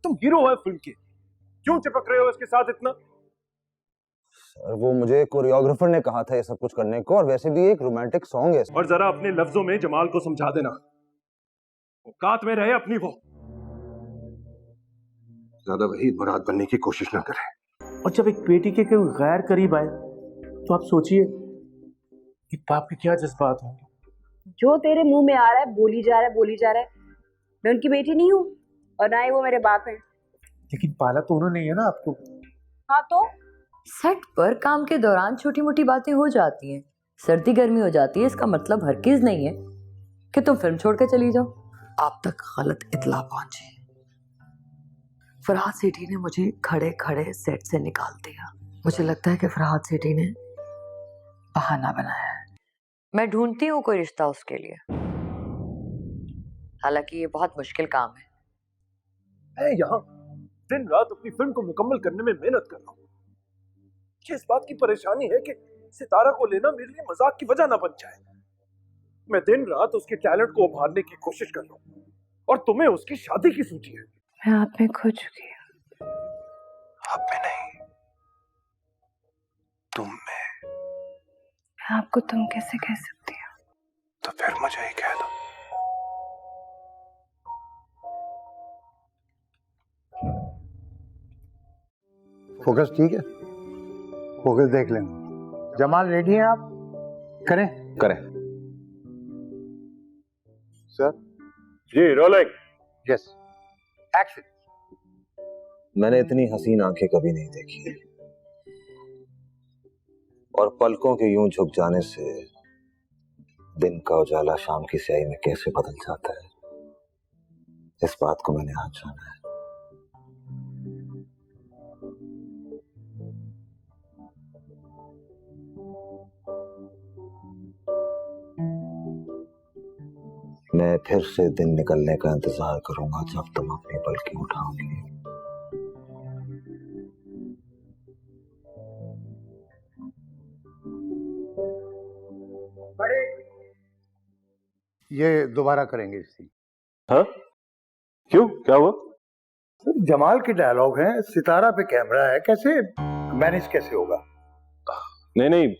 तुम हीरो हो फिल्म के, क्यों चिपक रहे हो इसके साथ इतना? सर वो मुझे कोरियोग्राफर ने कहा था ये सब कुछ करने को, और वैसे भी एक रोमांटिक सॉन्ग है। और जरा अपने लफ्जों में जमाल को समझा देना, औकात में रहे अपनी। वो ज्यादा वहीद मुराद बनने की कोशिश ना करे। और जब एक बेटी के कोई गैर करीब आए तो आप सोचिए कि बाप के क्या जज्बात होंगे। जो तेरे मुंह में आ रहा है बोली जा रहा है बोली जा रहा है। मैं उनकी बेटी नहीं हूँ और ना ही वो मेरे बाप हैं। लेकिन पाला तो उन्होंने ही है ना आपको। हाँ तो सेट पर काम के दौरान छोटी मोटी बातें हो जाती हैं, सर्दी गर्मी हो जाती है, इसका मतलब हरगिज नहीं है कि तुम फिल्म छोड़ के चली जाओ। आप तक गलत इत्तला पहुंची। फरहाद सेठी ने मुझे खड़े खड़े सेट से निकाल दिया। मुझे लगता है कि फरहाद सेठी ने बहाना बनाया है। मैं ढूंढती हूँ कोई रिश्ता उसके लिए, हालांकि ये बहुत मुश्किल काम है। मैं यहाँ दिन रात अपनी फिल्म को मुकम्मल करने में मेहनत कर रहा हूँ। इस बात की परेशानी है कि सितारा को लेना मेरे लिए मजाक की वजह ना बन जाए। मैं दिन रात उसके टैलेंट को उभारने की कोशिश कर रहा हूँ और तुम्हें उसकी शादी की सूची है। मैं आप में खो चुकी हूँ। आप में नहीं, तुम में। मैं आपको तुम कैसे कह सकती हूँ? तो फिर मुझे ही कह दो। फोकस ठीक है? फोकस देख लेना। जमाल रेडी हैं आप? करें? करें सर। जी रोलिंग। Yes action. मैंने इतनी हसीन आंखें कभी नहीं देखी, और पलकों के यूं झुक जाने से दिन का उजाला शाम की स्याही में कैसे बदल जाता है, इस बात को मैंने आज जाना है। मैं फिर से दिन निकलने का इंतजार करूंगा जब तुम अपनी पलकें उठाओगी। ये दोबारा करेंगे इसकी। हाँ क्यों, क्या हुआ? सर जमाल के डायलॉग हैं, सितारा पे कैमरा है, कैसे मैनेज कैसे होगा? नहीं नहीं,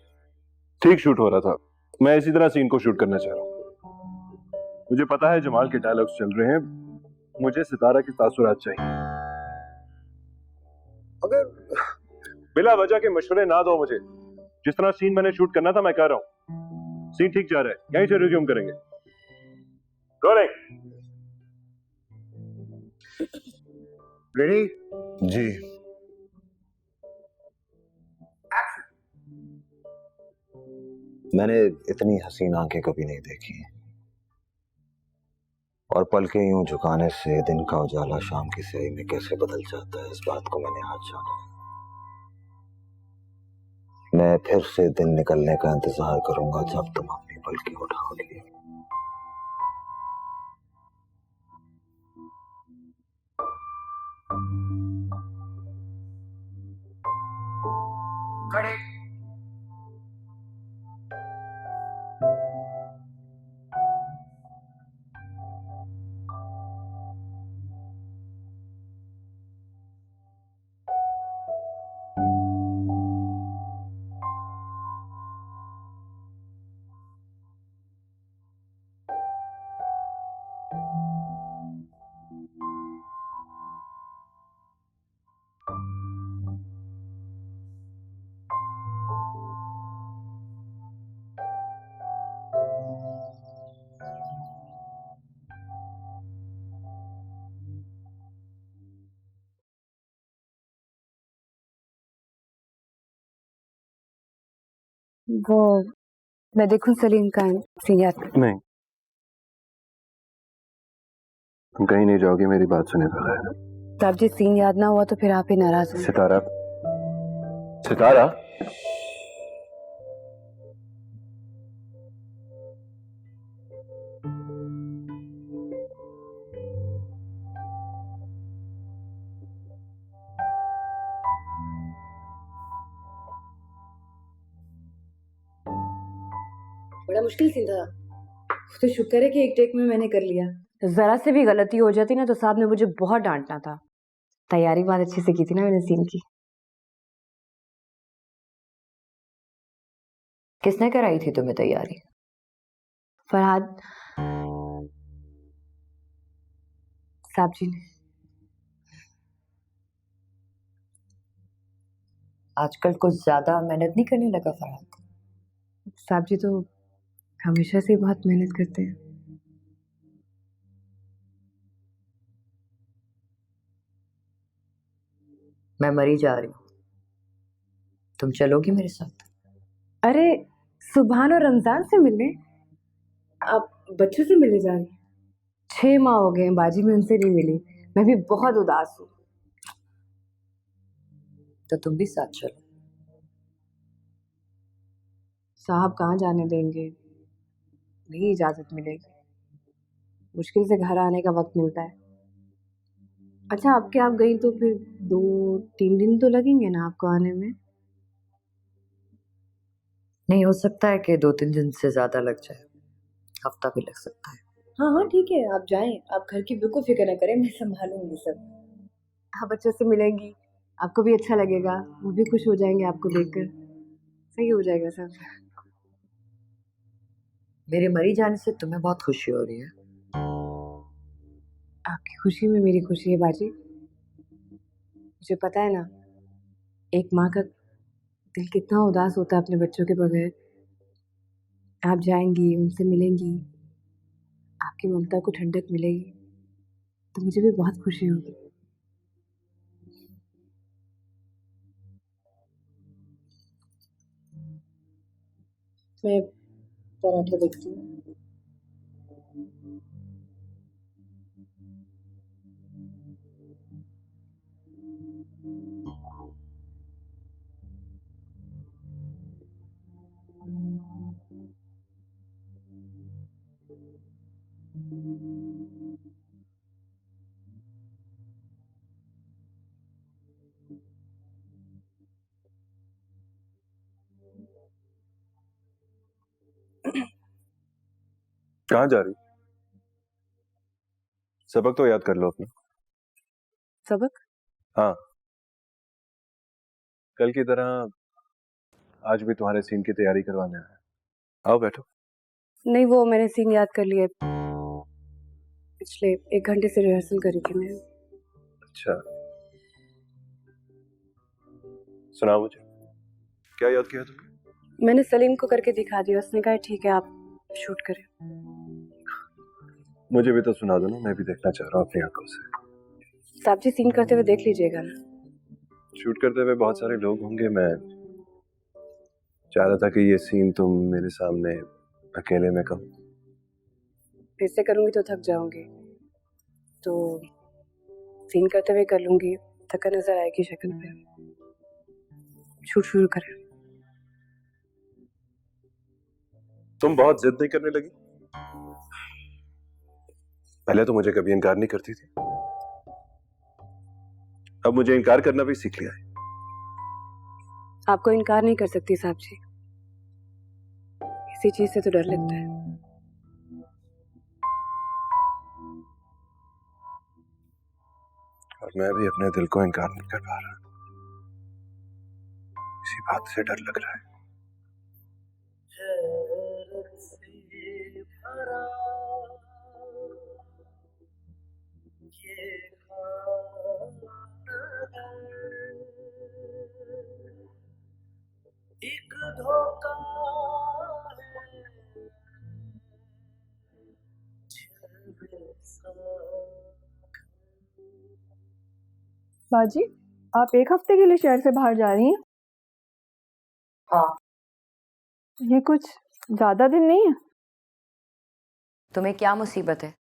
ठीक शूट हो रहा था। मैं इसी तरह सीन को शूट करना चाह रहा हूँ। मुझे पता है जमाल के डायलॉग्स चल रहे हैं, मुझे सितारा की तासुरात चाहिए। अगर बिला वजह के मशवरे ना दो मुझे। जिस तरह सीन मैंने शूट करना था मैं कर रहा हूँ। सीन ठीक जा रहा है, यहीं से रिज्यूम करेंगे। रोलिंग। रेडी? जी। मैंने इतनी हसीन आंखें कभी नहीं देखी, और पलकें यूं झुकाने से दिन का उजाला शाम की स्याही में कैसे बदल जाता है, इस बात को मैंने आज जाना है। मैं फिर से दिन निकलने का इंतजार करूंगा जब तुम अपनी पलकें उठाओगी। खड़े। वो मैं देखूं सलीम का सीन याद कर। नहीं, तुम कहीं नहीं जाओगे मेरी बात सुने बगैर। तो अब जी सीन याद ना हुआ तो फिर आप ही नाराज हो। सितारा, सितारा। बड़ा मुश्किल सीन था। तो शुक्र है कि एक टेक में मैंने कर लिया। जरा से भी गलती हो जाती ना तो साहब ने मुझे बहुत डांटना था। तैयारी बहुत अच्छे से की थी ना मैंने सीन की। किसने कराई थी तुम्हें तैयारी? फरहाद साहब जी ने। आजकल कुछ ज्यादा मेहनत नहीं करने लगा फरहाद? साहब जी तो हमेशा से बहुत मेहनत करते हैं। मैं मरी जा रही हूँ, तुम चलोगी मेरे साथ? अरे सुभान और रमजान से मिलने? आप बच्चों से मिलने जा रही हैं? 6 माह हो गए बाजी में उनसे नहीं मिली। मैं भी बहुत उदास हूँ। तो तुम भी साथ चलो। साहब कहाँ जाने देंगे, नहीं इजाजत मिलेगी। मुश्किल से घर आने का वक्त मिलता है। अच्छा आपके आप गई तो फिर 2-3 दिन तो लगेंगे ना आपको आने में? नहीं, हो सकता है कि 2-3 दिन से ज्यादा लग जाए, हफ्ता भी लग सकता है। हाँ हाँ ठीक है, आप जाएं, आप घर की बिल्कुल फिक्र न करें, मैं संभालूंगी सब। आप बच्चों से मिलेंगी, आपको भी अच्छा लगेगा, वो भी खुश हो जाएंगे आपको देखकर। सही हो जाएगा सब। मेरे मरी जाने से तुम्हें बहुत खुशी हो रही है? आपकी खुशी में मेरी खुशी है बाजी। मुझे पता है ना, एक माँ का दिल कितना उदास होता है अपने बच्चों के बगैर। आप जाएंगी, उनसे मिलेंगी, आपकी ममता को ठंडक मिलेगी, तो मुझे भी बहुत खुशी होगी। मैं पराठा देखती हूँ। कहाँ जा रही? सबक तो याद कर लो अपना। सबक? हाँ, कल की तरह आज भी तुम्हारे सीन की तैयारी करवाने आया। आओ बैठो। नहीं, वो मैंने सीन याद कर लिए। पिछले 1 घंटे से रिहर्सल करी थी मैं। अच्छा, सुनाओ मुझे, क्या याद किया तुमने? मैंने सलीम को करके दिखा दिया, उसने कहा ठीक है आप शूट करें। मुझे भी तो सुना दो ना, मैं भी देखना चाह रहा हूँ अपनी आंखों से। साहब जी सीन करते हुए देख लीजिएगा ना। शूट करते हुए बहुत सारे लोग होंगे, मैं चाह रहा था कि ये सीन तुम मेरे सामने अकेले में करो। फिर से करूंगी तो थक जाऊंगी, तो सीन करते हुए कर लूंगी, थका नजर आएगी शक्ल पे। शूट शुरू करें। तुम बहुत जिद नहीं करने लगी? पहले तो मुझे कभी इनकार नहीं करती थी, अब मुझे इनकार करना भी सीख लिया है। आपको इनकार नहीं कर सकती साहब जी, इसी चीज से तो डर लगता है। और मैं भी अपने दिल को इनकार नहीं कर पा रहा, इसी बात से डर लग रहा है। एक धोखा बाजी, आप 1 हफ्ते के लिए शहर से बाहर जा रही हैं? हाँ। ये कुछ ज्यादा दिन नहीं है? तुम्हें क्या मुसीबत है?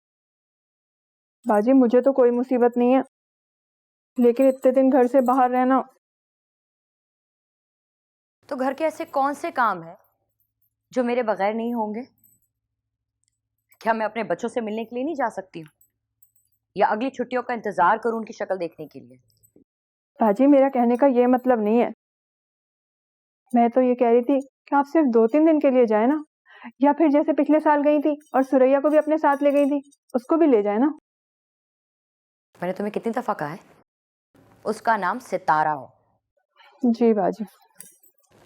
बाजी मुझे तो कोई मुसीबत नहीं है, लेकिन इतने दिन घर से बाहर रहना। तो घर के ऐसे कौन से काम हैं जो मेरे बगैर नहीं होंगे? क्या मैं अपने बच्चों से मिलने के लिए नहीं जा सकती हूँ, या अगली छुट्टियों का इंतजार करूं उनकी शक्ल देखने के लिए? बाजी मेरा कहने का ये मतलब नहीं है, मैं तो ये कह रही थी कि आप सिर्फ 2-3 दिन के लिए जाए ना, या फिर जैसे पिछले साल गई थी और सुरैया को भी अपने साथ ले गई थी, उसको भी ले जाए ना। मैंने तुम्हें कितनी दफा कहा है उसका नाम सितारा हो। जी बाजी।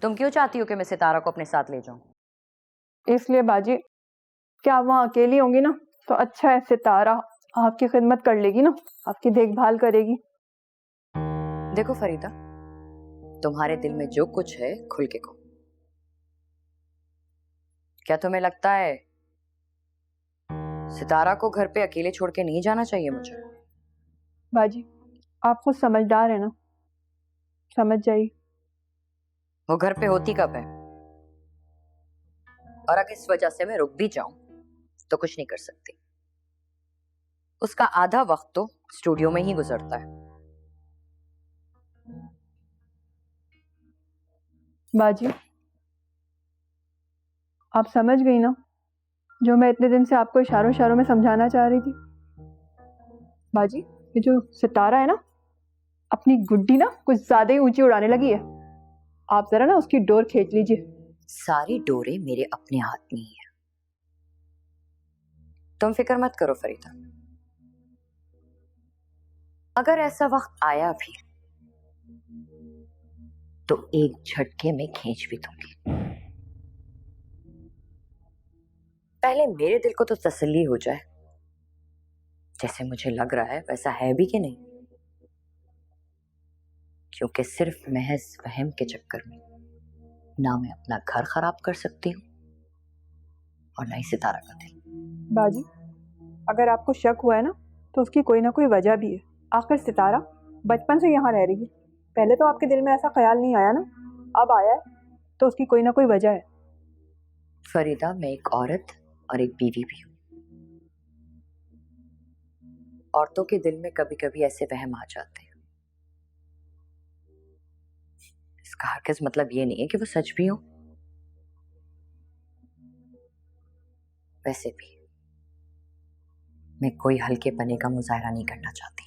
तुम क्यों चाहती हो कि मैं सितारा को अपने साथ ले जाऊं? इसलिए बाजी कि आप वहाँ अकेली होंगी ना तो अच्छा है, सितारा आपकी खिदमत कर लेगी ना, आपकी देखभाल करेगी। देखो फरीदा, तुम्हारे दिल में जो कुछ है खुल के कहो। क्या तुम्हें लगता है सितारा को घर पे अकेले छोड़ के नहीं जाना चाहिए मुझे? बाजी आप खुद समझदार है ना, समझ जाइए। वो घर पे होती कब है? और अगर इस वजह से मैं रुक भी जाऊं तो कुछ नहीं कर सकती। उसका आधा वक्त तो स्टूडियो में ही गुजरता है। बाजी आप समझ गई ना जो मैं इतने दिन से आपको इशारों इशारों में समझाना चाह रही थी। बाजी ये जो सितारा है ना, अपनी गुड्डी ना कुछ ज्यादा ही ऊंची उड़ाने लगी है। आप जरा ना उसकी डोर खींच लीजिए। सारी डोरे मेरे अपने हाथ में ही है। तुम फिक्र मत करो फरीदा, अगर ऐसा वक्त आया भी तो एक झटके में खींच भी दूंगी। पहले मेरे दिल को तो तसल्ली हो जाए, जैसे मुझे लग रहा है वैसा है भी कि नहीं, क्योंकि सिर्फ महज वहम के चक्कर में ना मैं अपना घर खराब कर सकती हूँ और ना ही सितारा का दिल। बाजी अगर आपको शक हुआ है ना तो उसकी कोई ना कोई वजह भी है। आखिर सितारा बचपन से यहाँ रह रही है, पहले तो आपके दिल में ऐसा ख्याल नहीं आया ना, अब आया है तो उसकी कोई ना कोई वजह है। फरीदा मैं एक औरत और एक बीवी भी हूँ। औरतों के दिल में कभी कभी ऐसे वहम आ जाते हैं। इसका हरगिज़ मतलब ये नहीं है कि वो सच भी हो। वैसे भी मैं कोई हल्के पने का मुजाहरा नहीं करना चाहती।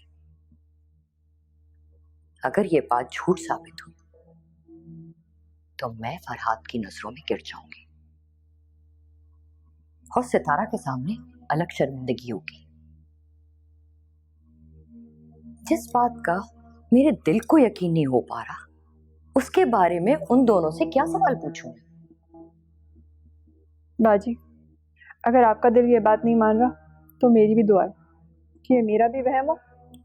अगर ये बात झूठ साबित हुई तो मैं फरहाद की नजरों में गिर जाऊंगी और सितारा के सामने अलग शर्मिंदगी होगी। जिस बात का मेरे दिल को यकीन नहीं हो पा रहा, उसके बारे में उन दोनों से क्या सवाल पूछूं? बाजी अगर आपका दिल ये बात नहीं मान रहा तो मेरी भी दुआ है कि ये मेरा भी वहम हो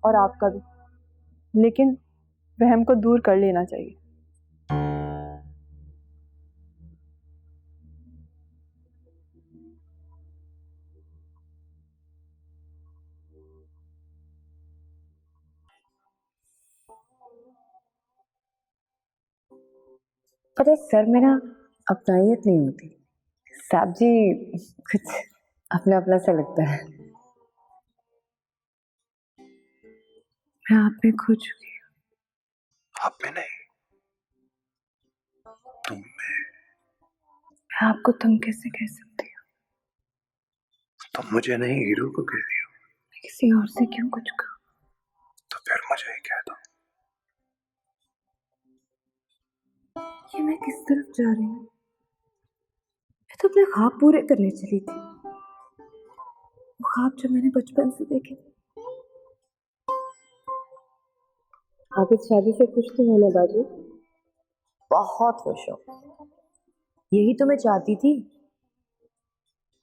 और आपका भी, लेकिन वहम को दूर कर लेना चाहिए। पता है सर में ना अपनाइयत नहीं होती। साहब जी कुछ अपना अपना सा लगता है। मैं आप में खो चुकी हूँ। आप में नहीं, तुम में। मैं आपको तुम कैसे कह सकती हूँ? तुम मुझे नहीं हीरो को कह रही हो। मैं किसी और से क्यों कुछ कहूँ? तो फिर मुझे ही कह दो। ये मैं किस तरफ जा रही हूँ? मैं तो अपने ख्वाब पूरे करने चली थी, वो ख्वाब जो मैंने बचपन से देखे थे। आप इस शादी से खुश तो हो ना बाजू? बहुत खुश हो। यही तो मैं चाहती थी,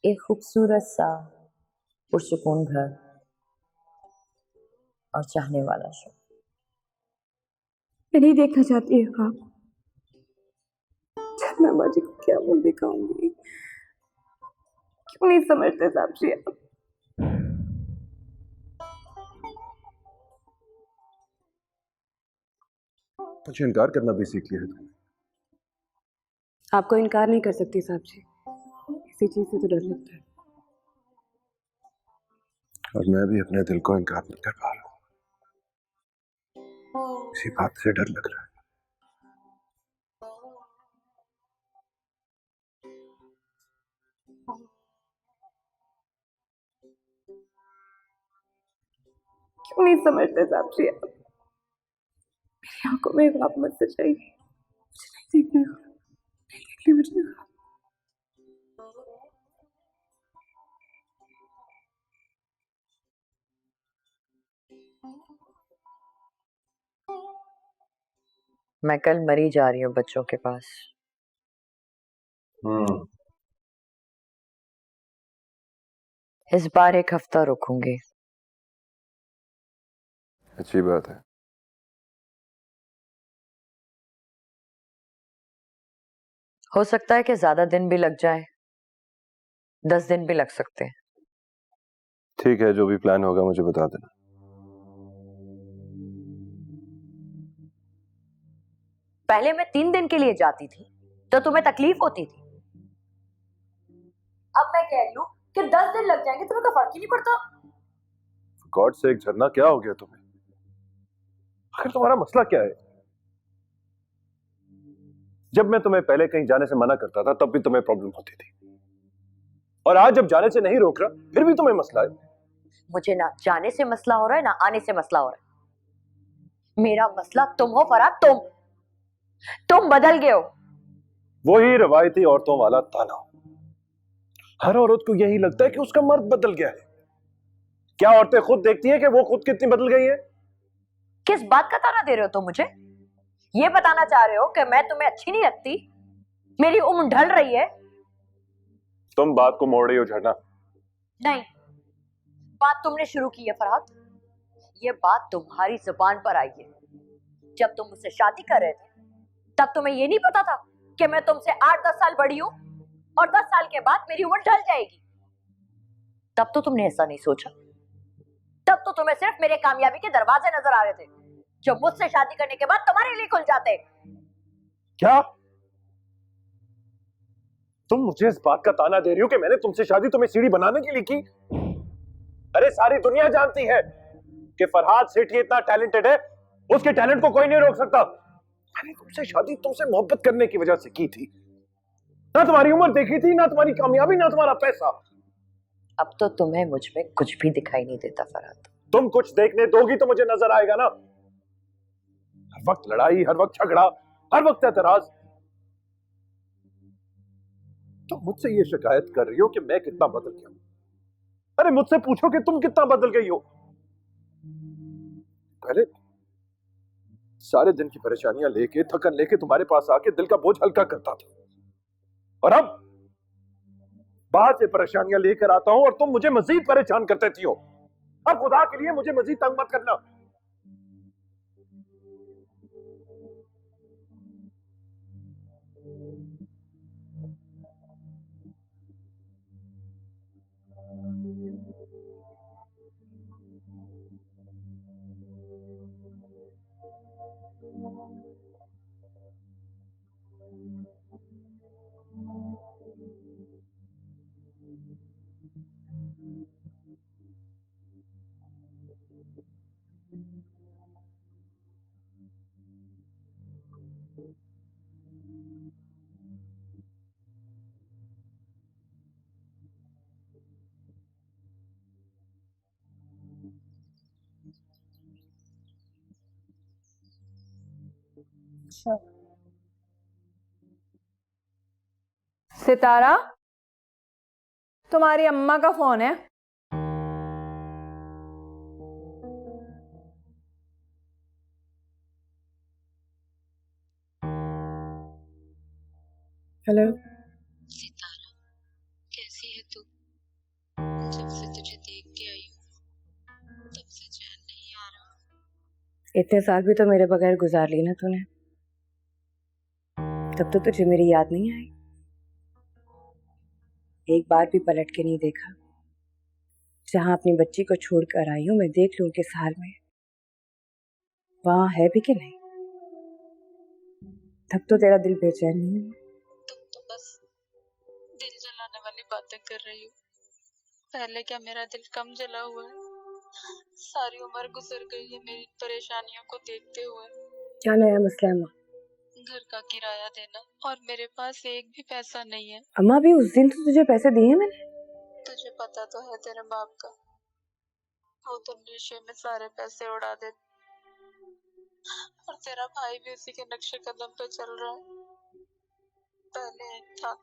एक खूबसूरत सा पुरसुकून घर और चाहने वाला शो। मैं नहीं देखना चाहती है ख्वाब। जब मैं बाजी को क्या मुंह दिखाऊंगी? क्यों नहीं समझते साहब जी आप? मुझे इनकार करना भी सीख लिया है तुमने। आपको इनकार नहीं कर सकती साहब जी, इसी चीज से तो डर लगता है। और मैं भी अपने दिल को इनकार नहीं कर पा रहा हूँ, इसी बात से डर लग रहा है। क्यों नहीं समझते साहब जी आप? मेरी आंखों में ख्वाब मत सजाइए, मुझे नहीं देखना ख्वाब, नहीं देखनी मुझे ख्वाब। मैं कल मरी जा रही हूँ बच्चों के पास। इस बार 1 हफ्ता रुकूंगी। अच्छी बात है। हो सकता है कि ज्यादा दिन भी लग जाए, 10 दिन भी लग सकते हैं। ठीक है, जो भी प्लान होगा मुझे बता देना। पहले मैं 3 दिन के लिए जाती थी तो तुम्हें तकलीफ होती थी, अब मैं कह रही हूँ कि 10 दिन लग जाएंगे, तुम्हें तो फर्क ही नहीं पड़ता। गॉड से एक झरना, क्या हो गया तुम्हें? आखिर तुम्हारा मसला क्या है? जब मैं तुम्हें पहले कहीं जाने से मना करता था तब भी तुम्हें प्रॉब्लम होती थी, और आज जब जाने से नहीं रोक रहा फिर भी तुम्हें मसला है। मुझे ना जाने से मसला हो रहा है ना आने से मसला हो रहा है। मेरा मसला तुम हो फरहाद, तुम बदल गए हो। वही रवायती औरतों वाला ताना। हर औरत को यही लगता है कि उसका मर्द बदल गया है। क्या औरतें खुद देखती हैं कि वो खुद कितनी बदल गई है? किस बात का ताना दे रहे हो तुम मुझे? ये बताना चाह रहे हो कि मैं तुम्हें अच्छी नहीं लगती, मेरी उम्र ढल रही है? तुम बात को मोड़ रही हो झरना। नहीं, बात तुमने शुरू की है फरहाद। ये बात तुम्हारी जुबान पर आई है। जब तुम मुझसे शादी कर रहे थे तब तुम्हें ये नहीं पता था कि मैं तुमसे 8-10 साल बड़ी हूं और 10 साल के बाद मेरी उम्र ढल जाएगी? तब तो तुमने ऐसा नहीं सोचा। तब तो तुम्हें सिर्फ मेरे कामयाबी के दरवाजे नजर आ रहे थे जो मुझसे शादी करने के बाद तुम्हारे लिए खुल जाते। क्या तुम मुझे इस बात का ताना दे रही हो कि मैंने तुमसे शादी तुम्हें सीढ़ी बनाने के लिए की? अरे सारी दुनिया जानती है कि फरहाद सेठी इतना टैलेंटेड है, उसके टैलेंट को कोई नहीं रोक सकता। मैंने तुमसे शादी तुमसे मोहब्बत करने की वजह से की थी। ना तुम्हारी उम्र देखी थी, ना तुम्हारी कामयाबी, ना तुम्हारा पैसा। अब तो तुम्हें मुझ में कुछ भी दिखाई नहीं देता फरहाद। तुम कुछ देखने दोगी तो मुझे नजर आएगा ना। हर वक्त लड़ाई, हर वक्त झगड़ा, हर वक्त एतराज। तुम मुझसे ये शिकायत कर रही हो कि मैं कितना बदल गया हूं। अरे मुझसे पूछो कि तुम कितना बदल गई हो। पहले सारे दिन की परेशानियां लेके, थकन लेके तुम्हारे पास आके दिल का बोझ हल्का करता था, और अब बाहर से परेशानियां लेकर आता हूं और तुम मुझे मजीद परेशान कर देती हो। अब खुदा के लिए मुझे मजीद तंग मत करना। सितारा, तुम्हारी अम्मा का फोन है। हेलो। सितारा, कैसी है तू? जब से तुझे देख के आई हूँ तब से चैन नहीं आ रहा। इतने साल भी तो मेरे बगैर गुजार ली ना तूने, तब तो तुझे मेरी याद नहीं आई? एक बार भी पलट के नहीं देखा? जहां अपनी बच्ची को छोड़ कर आई हूं मैं, देख लूं किस हाल में वहां है भी कि नहीं। तब तो तेरा दिल बेचैन नहीं है? तुम तो बस दिल जलाने वाली बातें कर रही हो। पहले क्या मेरा दिल कम जला हुआ है? सारी उम्र गुजर गई है मेरी परेशानियों को देखते हुए। क्या नया मसला है माँ? घर का किराया देना, और मेरे पास एक भी पैसा नहीं है। अम्मा भी उस दिन तो तुझे पैसे दिए मैंने। तुझे पता तो है तेरे बाप का, वो तो नशे में सारे पैसे उड़ा दे, और तेरा भाई भी उसी के नक्शे कदम पे चल रहा है। पहले एक था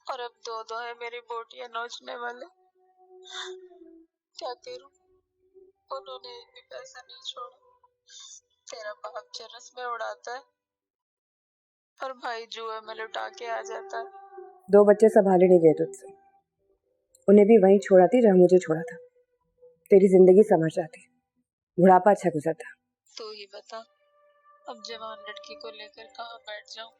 और अब दो है मेरी बोटियां नोचने वाले। क्या करूं, उन्होंने एक भी पैसा नहीं छोड़ा। तेरा बाप चरस में उड़ाता है और भाई जुए में लुटा के आ जाता है। 2 बच्चे संभाले नहीं गए तुझसे, उन्हें भी वहीं छोड़ा थी जहाँ मुझे छोड़ा था। तेरी जिंदगी समझ जाती, बुढ़ापा अच्छा गुजरता। तू ही बता, अब जवान लड़की को लेकर कहाँ बैठ जाऊं?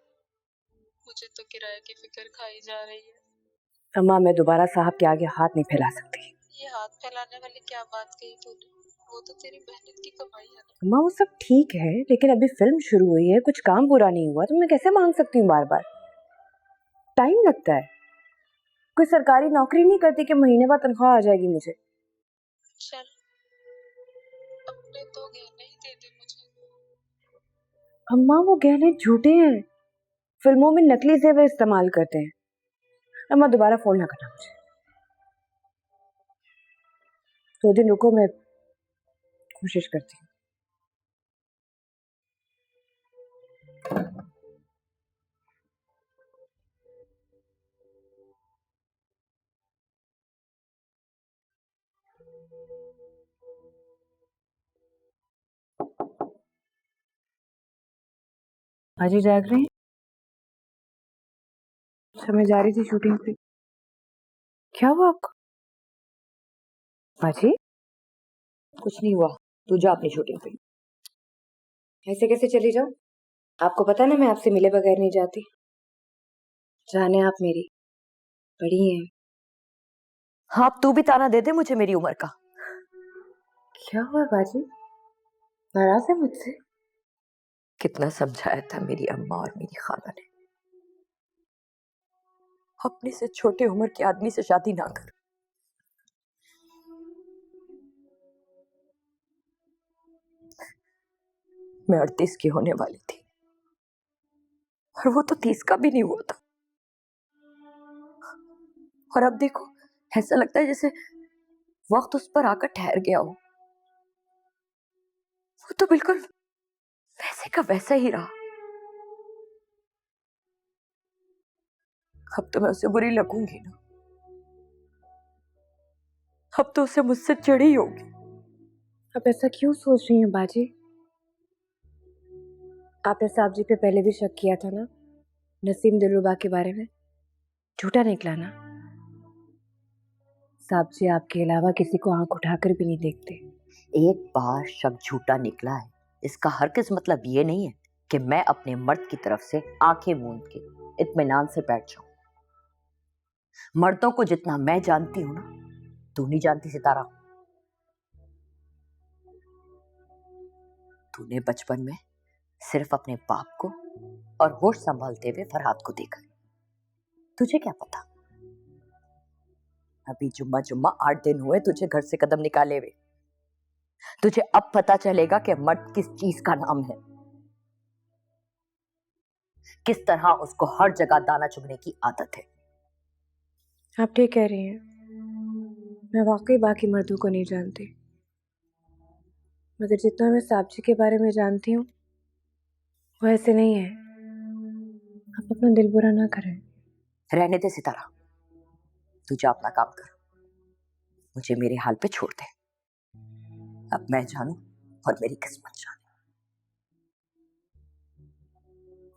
मुझे तो किराए की फिक्र खाई जा रही है। अम्मा, मैं दोबारा साहब के आगे हाथ नहीं फैला सकती। ये हाथ फैलाने वाली क्या बात कही तूने? वो तो तेरी मेहनत की कमाई है ना। अम्मा, वो सब ठीक है, लेकिन अभी फिल्म शुरू हुई है, कुछ काम पूरा नहीं हुआ तो मैं कैसे मांग सकती हूँ बार बार? टाइम लगता है। कोई सरकारी नौकरी नहीं करती कि महीने बाद तनख्वाह आ जाएगी मुझे। चल, अपने तो गहने ही दे दे मुझे। अम्मा, वो गहने झूठे हैं, फिल्मों में नकली जेवर इस्तेमाल करते हैं। अम्मा, दोबारा फोन ना करना मुझे। 2 दिन रुको, मैं कोशिश करती हूँ। आज ही जाग रही हैं? अच्छा, मैं जा रही थी शूटिंग पे। क्या हुआ आपको? बाजी, कुछ नहीं हुआ, तू जा अपनी शूटिंग पे। ऐसे कैसे चली जाऊं? आपको पता है ना, मैं आपसे मिले बगैर नहीं जाती। जाने आप मेरी बड़ी हैं। हाँ, अब तू भी ताना दे दे मुझे मेरी उम्र का। क्या हुआ बाजी, नाराज है मुझसे? कितना समझाया था मेरी अम्मा और मेरी खाला ने, अपने से छोटे उम्र के आदमी से शादी ना कर। मैं 38 की होने वाली थी और वो तो 30 का भी नहीं हुआ था। और अब देखो, ऐसा लगता है जैसे वक्त उस पर आकर ठहर गया हो। वो तो बिल्कुल वैसे का वैसा ही रहा। अब तो मैं उसे बुरी लगूंगी ना, अब तो उसे मुझसे चिढ़ी होगी। आप ऐसा क्यों सोच रही हैं बाजी? आपने साहब जी पे पहले भी शक किया था ना, नसीम दिलरुबा के बारे में। झूठा निकला ना? साहब जी आपके अलावा किसी को आंख उठाकर भी नहीं देखते। एक बार शक झूठा निकला है, इसका हरगिज़ मतलब ये नहीं है कि मैं अपने मर्द की तरफ से आंखें मूंद के इत्मीनान से बैठ जाऊं। मर्दों को जितना मैं जानती हूं ना, तू नहीं जानती सितारा। तूने बचपन में सिर्फ अपने बाप को और होश संभालते हुए फरहाद को देखा। तुझे क्या पता, अभी जुम्मा जुम्मा 8 दिन हुए तुझे घर से कदम निकाले हुए। तुझे अब पता चलेगा कि मर्द किस चीज का नाम है, किस तरह उसको हर जगह दाना चुगने की आदत है। आप ठीक कह रही हैं, मैं वाकई बाकी मर्दों को नहीं जानती, मगर जितना मैं साहब जी के बारे में जानती हूँ वो ऐसे नहीं है। आप अपना दिल बुरा ना करें। रहने दे सितारा, तू जा अपना काम कर, मुझे मेरे हाल पे छोड़ दे। अब मैं जानूं और मेरी किस्मत जाने।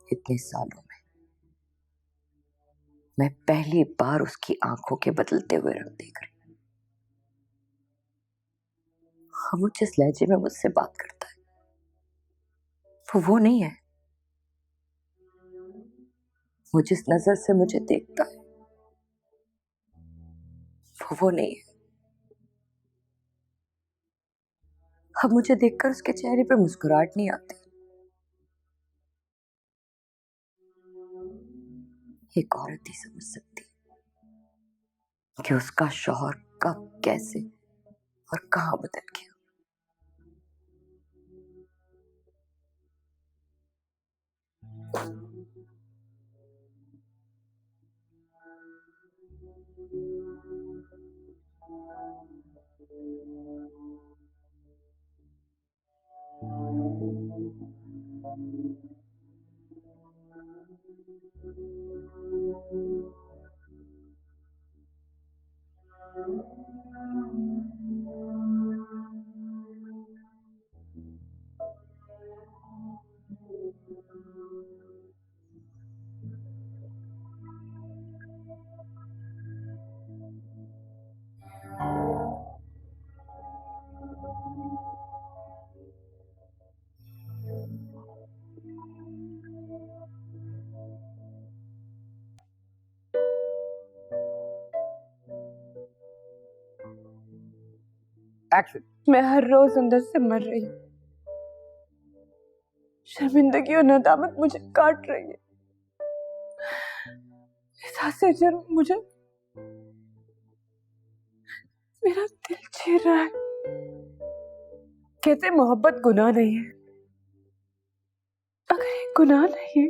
इतने सालों में मैं पहली बार उसकी आंखों के बदलते हुए रंग देख रही हूं। वो जिस लहजे में मुझसे बात करता है वो नहीं है। वो जिस नजर से मुझे देखता है वो नहीं है। अब मुझे देखकर उसके चेहरे पे मुस्कुराहट नहीं आती। एक औरत ही समझ सकती है कि उसका शौहर कब, कैसे और कहां बदल गया। एक्शन। मैं हर रोज अंदर से मर रही हूँ। शर्मिंदगी और नदामत मुझे काट रही है। इस हादसे जरूर मुझे मेरा दिल चीर रहा है। कहते मोहब्बत गुनाह नहीं है। अगर ये गुनाह नहीं है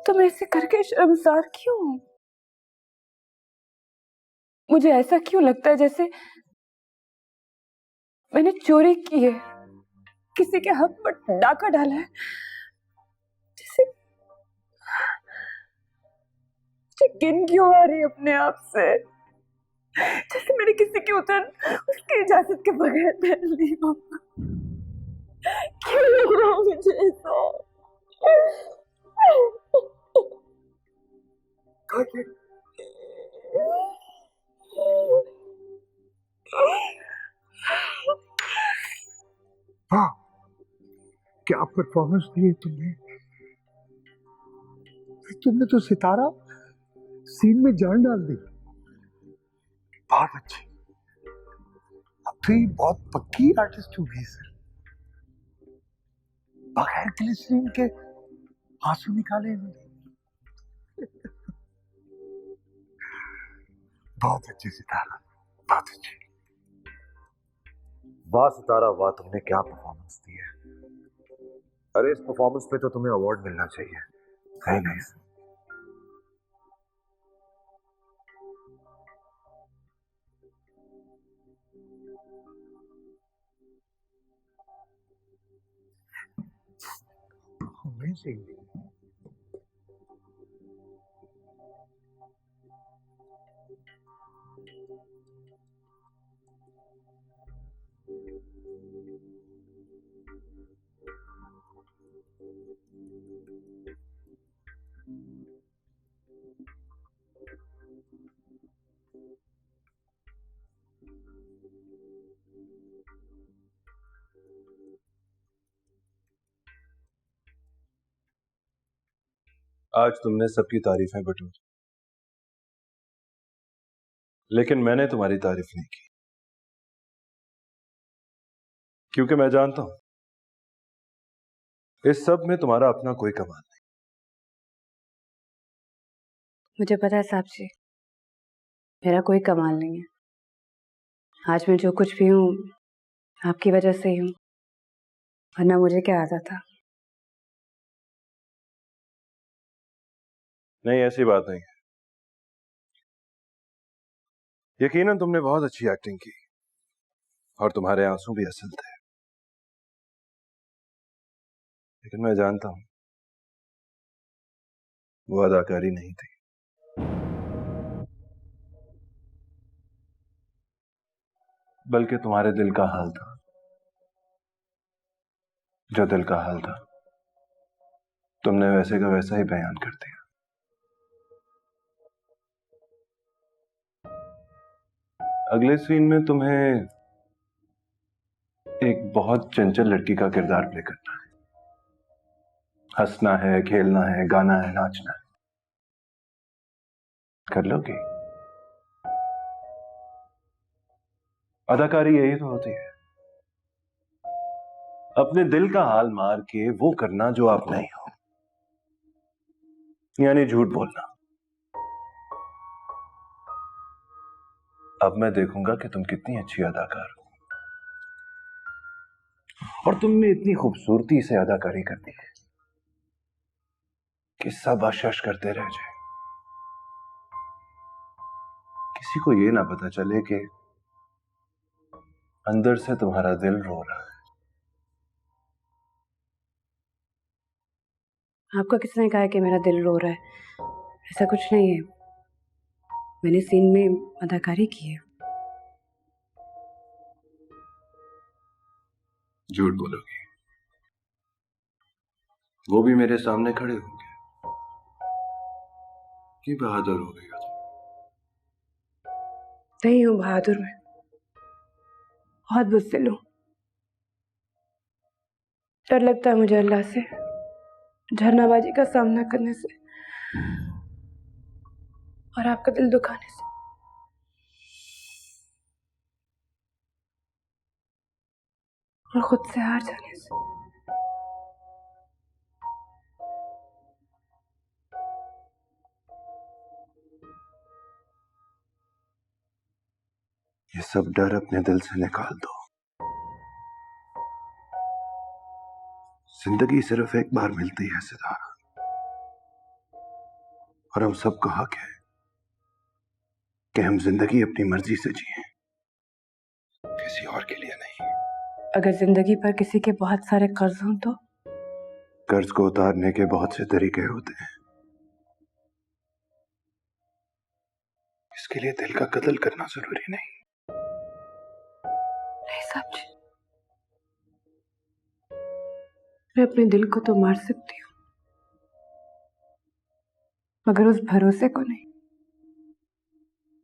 तो मैं इसे करके शर्मसार क्यों हूं? मुझे ऐसा क्यों लगता है जैसे मैंने चोरी की है, किसी के हक पर डाका डाला है, जैसे गिन क्यों आ रही अपने आप से, जैसे मैंने किसी की उतरन उसकी इजाजत के बगैर पहन ली हो। क्यों लग रहा मुझे ऐसा? हाँ, क्या परफॉर्मेंस दी है तुमने। तुमने तो सितारा सीन में जान डाल दी। बहुत अच्छी। अब तो ये बहुत पक्की आर्टिस्ट हो गई सर। बगैर ग्लिसरीन के आंसू निकाले इन्होंने। बहुत अच्छी सितारा, बहुत अच्छी। वाह सितारा वाह, तुमने क्या परफॉर्मेंस दी है। अरे इस परफॉर्मेंस पे तो तुम्हें अवार्ड मिलना चाहिए। Very nice. अमेजिंग। आज तुमने सबकी तारीफें बटोरी, लेकिन मैंने तुम्हारी तारीफ नहीं की, क्योंकि मैं जानता हूं इस सब में तुम्हारा अपना कोई कमाल नहीं। मुझे पता है साहब जी, मेरा कोई कमाल नहीं है। आज मैं जो कुछ भी हूँ आपकी वजह से ही हूँ, वरना मुझे क्या आता था। नहीं, ऐसी बात नहीं है। यकीनन तुमने बहुत अच्छी एक्टिंग की और तुम्हारे आंसू भी असल थे, लेकिन मैं जानता हूं वो अदाकारी नहीं थी। बल्कि तुम्हारे दिल का हाल था। जो दिल का हाल था तुमने वैसे का वैसा ही बयान कर दिया। अगले सीन में तुम्हें एक बहुत चंचल लड़की का किरदार प्ले करना है। हंसना है, खेलना है, गाना है, नाचना है। कर लोगे? अदाकारी यही तो होती है, अपने दिल का हाल मार के वो करना जो आप नहीं हो, यानी झूठ बोलना। अब मैं देखूंगा कि तुम कितनी अच्छी अदाकार हो, और तुमने इतनी खूबसूरती से अदाकारी करनी है कि सब आश्चर्य करते रह जाए। किसी को ये ना पता चले कि अंदर से तुम्हारा दिल रो रहा है। आपको किसने कहा है कि मेरा दिल रो रहा है? ऐसा कुछ नहीं है। मैंने सीन में अदाकारी की है। झूठ बोलोगी? वो भी मेरे सामने खड़े होंगे कि बहादुर हो गई हो तुम? नहीं हूँ बहादुर में, बहुत बुज़दिल हूँ। डर लगता है मुझे अल्लाह से, झरनाबाजी का सामना करने से और आपका दिल दुखाने से। और खुद से हार जाने से। ये सब डर अपने दिल से निकाल दो। जिंदगी सिर्फ एक बार मिलती है सितारा, और हम सबको हक है कि हम जिंदगी अपनी मर्जी से जिए, किसी और के लिए नहीं। अगर जिंदगी पर किसी के बहुत सारे कर्ज हों तो? कर्ज को उतारने के बहुत से तरीके होते हैं। इसके लिए दिल का कत्ल करना जरूरी नहीं। नहीं समझी। मैं अपने दिल को तो मार सकती हूँ, मगर उस भरोसे को नहीं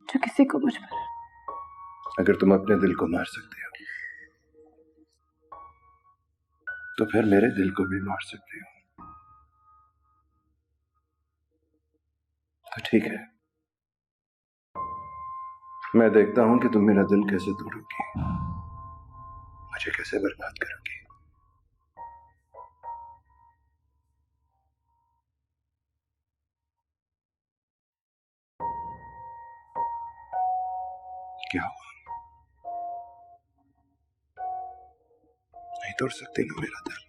जो किसी को मुझ पर है। अगर तुम अपने दिल को मार सकते हो तो फिर मेरे दिल को भी मार सकते हो। तो ठीक है, मैं देखता हूं कि तुम मेरा दिल कैसे तोड़ोगी, मुझे कैसे बर्बाद करोगी। क्या हुआ? नहीं तोड़ सकते ना मेरा दिल?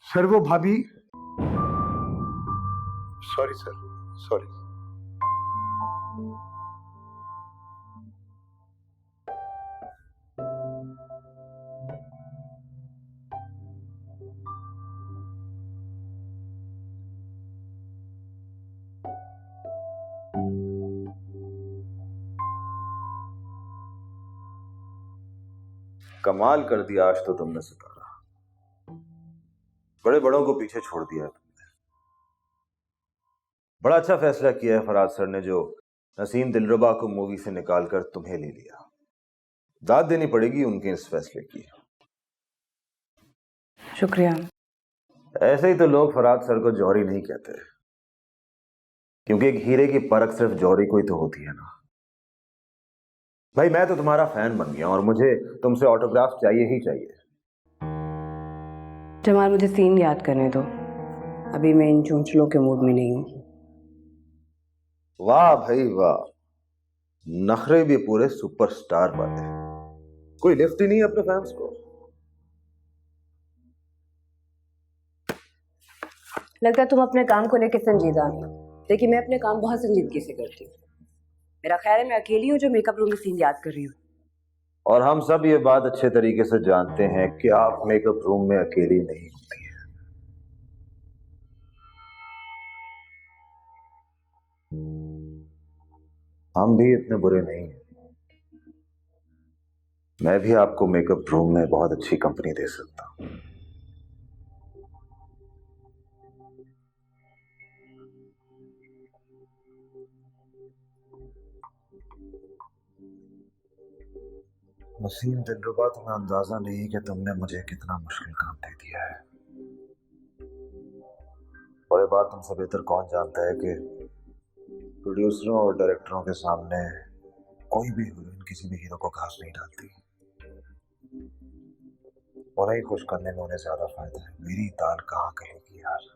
सर वो भाभी, सॉरी सर, सॉरी। कमाल कर दिया आज तो तुमने सितारा, बड़े बड़ों को पीछे छोड़ दिया तुमने। बड़ा अच्छा फैसला किया है फराज सर ने जो नसीम दिलरुबा को मूवी से निकालकर तुम्हें ले लिया। दाद देनी पड़ेगी उनके इस फैसले की। शुक्रिया। ऐसे ही तो लोग फराज सर को जौहरी नहीं कहते, क्योंकि एक हीरे की परख सिर्फ जौहरी को ही तो होती है ना। भाई मैं तो तुम्हारा फैन बन गया और मुझे तुमसे ऑटोग्राफ चाहिए ही चाहिए। जमाल मुझे सीन याद करने दो, अभी मैं इन चूंचलों के मूड में नहीं हूँ। वाह भाई वाह, नखरे भी पूरे सुपरस्टार वाले। कोई लिफ्ट ही नहीं है अपने फैंस को। लगता है तुम अपने काम को लेकर संजीदा हो, लेकिन मैं अपने काम बहुत संजीदगी से करती हूँ। मेरा ख्याल है मैं अकेली हूँ जो मेकअप रूम में सीन याद कर रही हूँ। और हम सब ये बात अच्छे तरीके से जानते हैं कि आप मेकअप रूम में अकेली नहीं होती हैं। हम भी इतने बुरे नहीं हैं। मैं भी आपको मेकअप रूम में बहुत अच्छी कंपनी दे सकता हूं। नसीम दिलरुबा, तुम्हें अंदाजा नहीं कि तुमने मुझे कितना मुश्किल काम दे दिया है। और ये बात तुमसे बेहतर कौन जानता है कि प्रोड्यूसरों और डायरेक्टरों के सामने कोई भी हीरोइन किसी भी हीरो को घास नहीं डालती। उन्हें खुश करने में उन्हें ज्यादा फायदा है। मेरी दाल कहाँ गलेगी यार।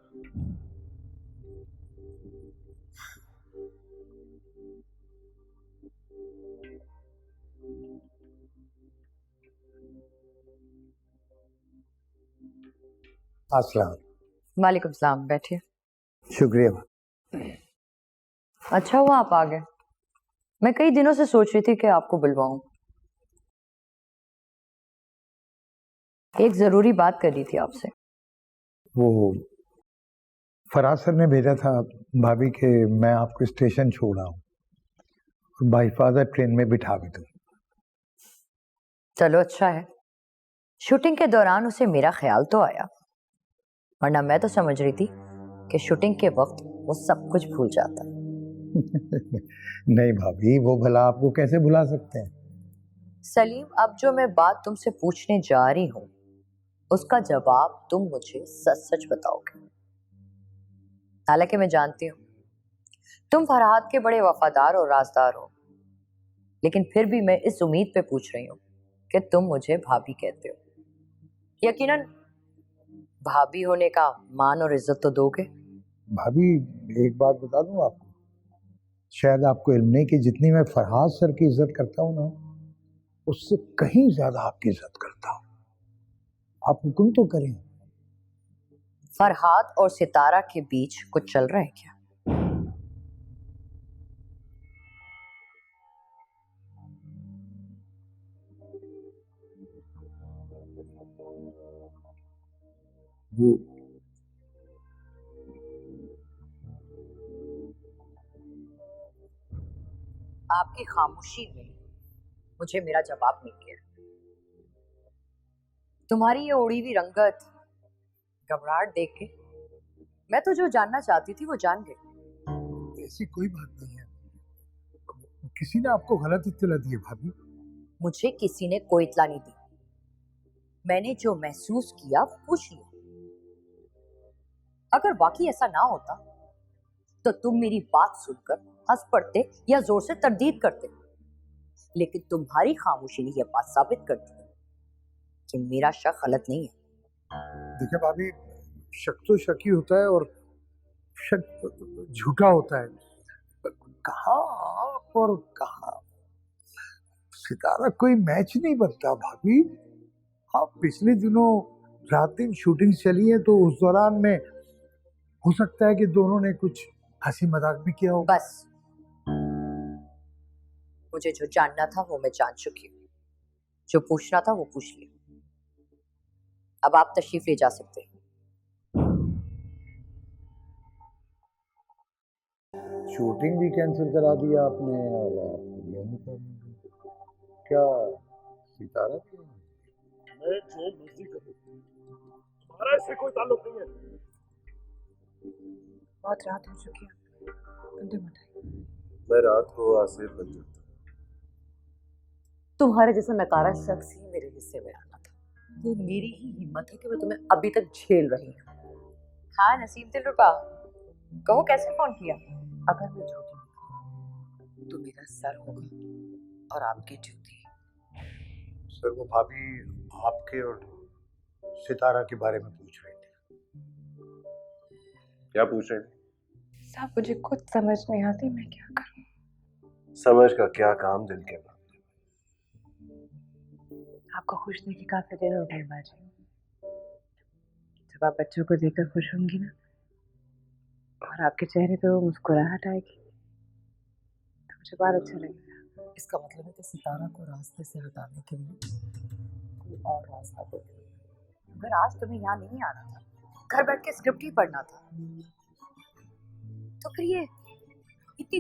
अस्सलाम। वालेकुम सलाम, बैठिए। शुक्रिया। अच्छा हुआ आप आ गए, मैं कई दिनों से सोच रही थी कि आपको बुलवाऊं। एक जरूरी बात करनी थी आपसे। वो फराज सर ने भेजा था भाभी के मैं आपको स्टेशन छोड़ा हूँ और बाहिफाजत ट्रेन में बिठा भी दूँ। चलो अच्छा है, शूटिंग के दौरान उसे मेरा ख्याल तो आया, वरना मैं तो समझ रही थी कि शूटिंग के वक्त वो सब कुछ भूल जाता है। नहीं भाभी, वो भला आपको कैसे भुला सकते हैं? सलीम, अब जो मैं बात तुमसे पूछने जा रही हूँ उसका जवाब तुम मुझे सच सच बताओगे। हालांकि मैं जानती हूँ तुम फरहाद के बड़े वफादार और राजदार हो, लेकिन फिर भी मैं इस उम्मीद पे पूछ रही हूँ कि तुम मुझे भाभी कहते हो। यकीनन भाभी होने का मान और इज्जत तो दोगे। भाभी, एक बात बता दूं आपको, शायद आपको इल्म नहीं कि जितनी मैं फरहाद सर की इज्जत करता हूँ ना, उससे कहीं ज्यादा आपकी इज्जत करता हूँ। आप हुक्म तो करें। फरहाद और सितारा के बीच कुछ चल रहा है क्या? वो आपकी खामोशी में मुझे मेरा जवाब मिल गया। तुम्हारी ये उड़ी हुई रंगत, घबराहट देख के मैं तो जो जानना चाहती थी वो जान गई। ऐसी कोई बात नहीं है, किसी ने आपको गलत इत्तला दी है भाभी। मुझे किसी ने कोई इत्तला नहीं दी, मैंने जो महसूस किया वो पूछ लिया। अगर वाकई ऐसा ना होता तो तुम मेरी बात सुनकर हंस पड़ते या जोर से तरदीद करते, लेकिन तुम्हारी खामोशी ने यह बात साबित कर दी कि मेरा शक गलत नहीं है। देखिए भाभी, शक तो शक ही होता है और शक झूठा होता है। कहाँ आप और कहाँ सितारा कोई मैच नहीं बनता भाभी। आप पिछले दिनों रात दिन शूटिंग चली है तो उस दौरान में हो सकता है कि दोनों ने कुछ हंसी मजाक भी किया हो। बस, मुझे जो जानना था वो मैं जान चुकी हूँ, जो पूछना था वो पूछ लिया। अब आप तशरीफ ले जा सकते हैं। शूटिंग भी कैंसिल करा दिया आपने और आप यहीं पर क्या सितारा की? मैं जो मर्जी करूं, तुम्हारा इससे कोई ताल्लुक नहीं है। बहुत रात हो चुकी है, अंदर मत आइए। मैं रात को आसिफ बन जाता। तुम्हारे जैसा नकारा शख्स ही मेरे हिस्से में आना था। वो मेरी ही हिम्मत है कि मैं तुम्हें अभी तक झेल रही हूँ। हाँ नसीब दिलरुबा, कहो कैसे फोन किया? अगर मैं झूठी निकली तो मेरा सर होगा और आपकी ड्यूटी। सर, वो भाभी आपके और सितारा के बारे में पूछ रही थी। क्या पूछ रहे थे? साहब, मुझे खुद समझ नहीं आती मैं क्या करूं। समझ का क्या काम दिल के बात। आपको खुश देखी काफी दिन हो गए बाजी। जब आप बच्चों को देखकर खुश होंगी ना और आपके चेहरे पे वो मुस्कुराहट आएगी तो मुझे बहुत अच्छा लगेगा। इसका मतलब है कि सितारा को रास्ते से हटाने के लिए कोई और रास्ता देखें। अगर आज तुम्हें यहाँ नहीं आना था, घर बैठ के स्क्रिप्ट ही पढ़ना था, तो फिर ये